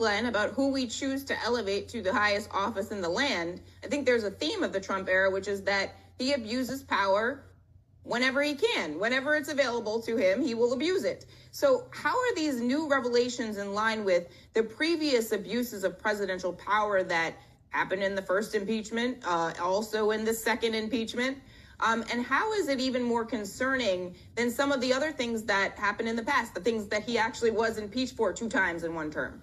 Glenn, about who we choose to elevate to the highest office in the land, I think there's a theme of the Trump era, which is that he abuses power whenever he can. Whenever it's available to him, he will abuse it. So how are these new revelations in line with the previous abuses of presidential power that happened in the first impeachment, also in the second impeachment? And how is it even more concerning than some of the other things that happened in the past, the things that he actually was impeached for 2 times in 1 term?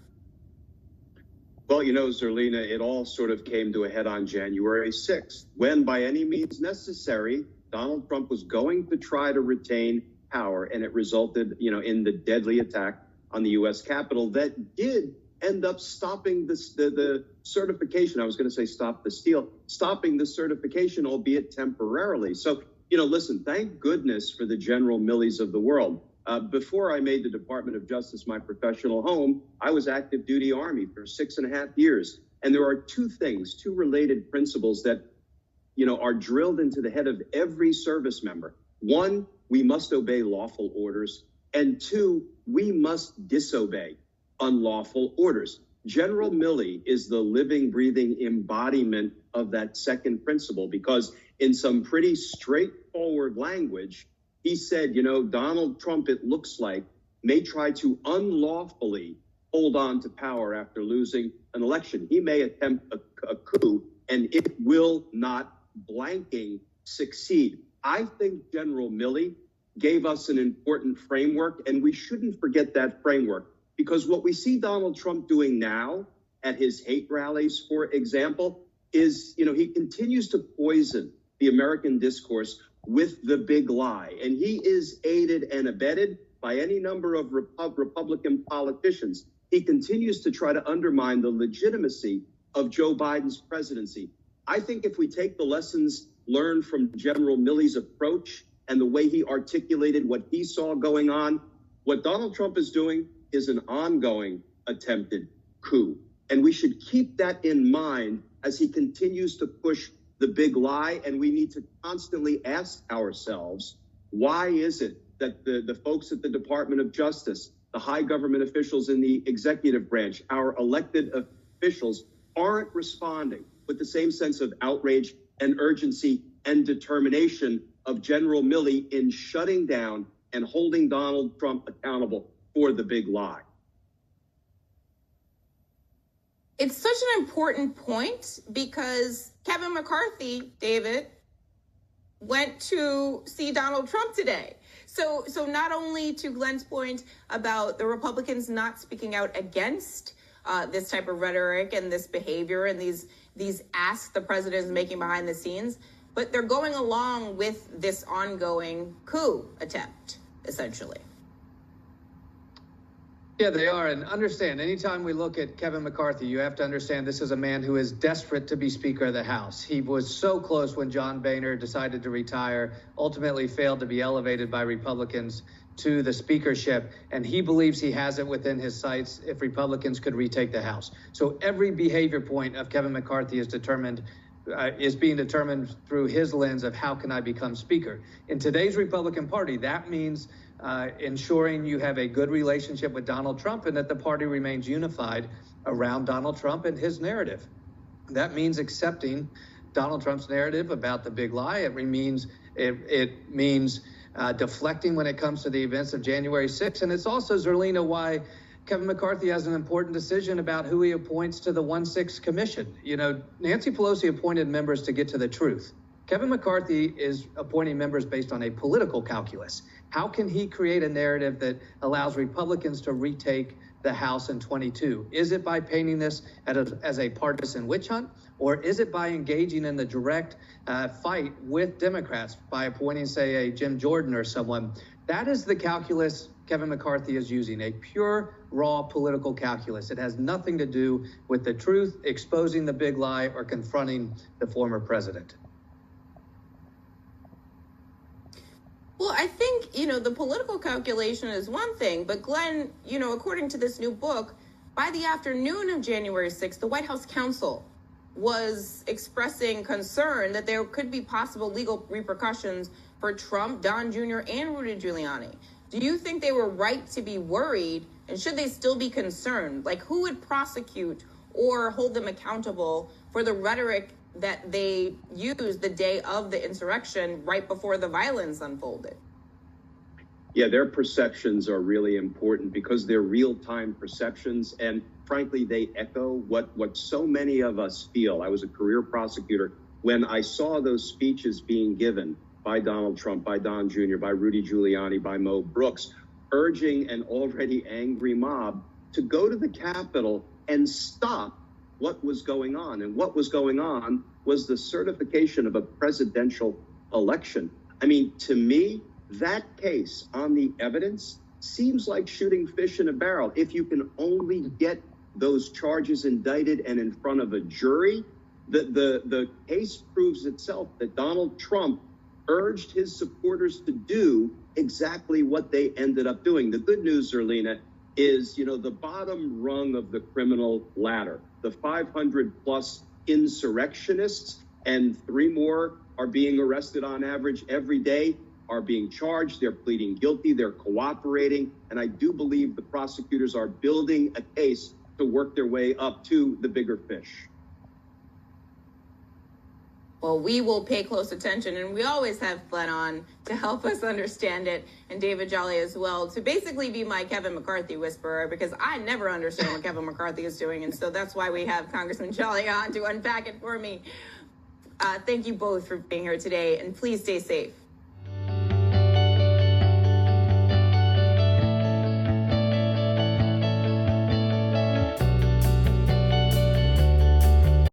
Well, Zerlina, it all sort of came to a head on January 6th, when by any means necessary, Donald Trump was going to try to retain power, and it resulted, in the deadly attack on the U.S. Capitol that did end up stopping the certification. I was going to say stop the steal, stopping the certification, albeit temporarily. So, listen, thank goodness for the General Millies of the world. Before I made the Department of Justice my professional home, I was active duty Army for 6.5 years. And there are 2 related principles that, are drilled into the head of every service member. 1, we must obey lawful orders. And 2, we must disobey unlawful orders. General Milley is the living, breathing embodiment of that second principle, because in some pretty straightforward language, he said, Donald Trump, it looks like, may try to unlawfully hold on to power after losing an election. He may attempt a coup, and it will not blanking succeed. I think General Milley gave us an important framework, and we shouldn't forget that framework, because what we see Donald Trump doing now at his hate rallies, for example, is, he continues to poison the American discourse with the big lie. And he is aided and abetted by any number of Republican politicians. He continues to try to undermine the legitimacy of Joe Biden's presidency. I think if we take the lessons learned from General Milley's approach and the way he articulated what he saw going on, what Donald Trump is doing is an ongoing attempted coup. And we should keep that in mind as he continues to push the big lie. And we need to constantly ask ourselves, why is it that the folks at the Department of Justice, the high government officials in the executive branch, our elected officials aren't responding with the same sense of outrage and urgency and determination of General Milley in shutting down and holding Donald Trump accountable for the big lie? It's such an important point because Kevin McCarthy, David, went to see Donald Trump today. So not only to Glenn's point about the Republicans not speaking out against this type of rhetoric and this behavior and these asks the president is making behind the scenes, but they're going along with this ongoing coup attempt, essentially. Yeah, they are. And understand, anytime we look at Kevin McCarthy, you have to understand this is a man who is desperate to be Speaker of the House. He was so close when John Boehner decided to retire, ultimately failed to be elevated by Republicans to the speakership, and he believes he has it within his sights if Republicans could retake the House. So every behavior point of Kevin McCarthy is being determined through his lens of how can I become Speaker. In today's Republican Party, that means ensuring you have a good relationship with Donald Trump and that the party remains unified around Donald Trump and his narrative. That means accepting Donald Trump's narrative about the big lie. It means deflecting when it comes to the events of January 6th. And it's also, Zerlina, why Kevin McCarthy has an important decision about who he appoints to the 1-6 commission. Nancy Pelosi appointed members to get to the truth. Kevin McCarthy is appointing members based on a political calculus. How can he create a narrative that allows Republicans to retake the House in 22? Is it by painting this as a partisan witch hunt, or is it by engaging in the direct fight with Democrats by appointing, say, a Jim Jordan or someone? That is the calculus Kevin McCarthy is using, a pure, raw political calculus. It has nothing to do with the truth, exposing the big lie, or confronting the former president. Well, I think, the political calculation is one thing, but Glenn, according to this new book, by the afternoon of January 6th, the White House counsel was expressing concern that there could be possible legal repercussions for Trump, Don Jr., and Rudy Giuliani. Do you think they were right to be worried And should they still be concerned? Like, who would prosecute or hold them accountable for the rhetoric that they used the day of the insurrection right before the violence unfolded? Yeah, their perceptions are really important because they're real-time perceptions, and frankly, they echo what so many of us feel. I was a career prosecutor. When I saw those speeches being given by Donald Trump, by Don Jr., by Rudy Giuliani, by Mo Brooks, urging an already angry mob to go to the Capitol and stop what was going on. And what was going on was the certification of a presidential election. I mean, to me, that case on the evidence seems like shooting fish in a barrel. If you can only get those charges indicted and in front of a jury, the case proves itself that Donald Trump urged his supporters to do exactly what they ended up doing. The good news, Zerlina, is, the bottom rung of the criminal ladder, the 500 plus insurrectionists, and 3 more are being arrested on average every day, are being charged, they're pleading guilty, they're cooperating, and I do believe the prosecutors are building a case to work their way up to the bigger fish. Well, we will pay close attention, and we always have Glenn on to help us understand it, and David Jolly as well, to basically be my Kevin McCarthy whisperer, because I never understand what Kevin McCarthy is doing, and so that's why we have Congressman Jolly on to unpack it for me. Thank you both for being here today, and please stay safe.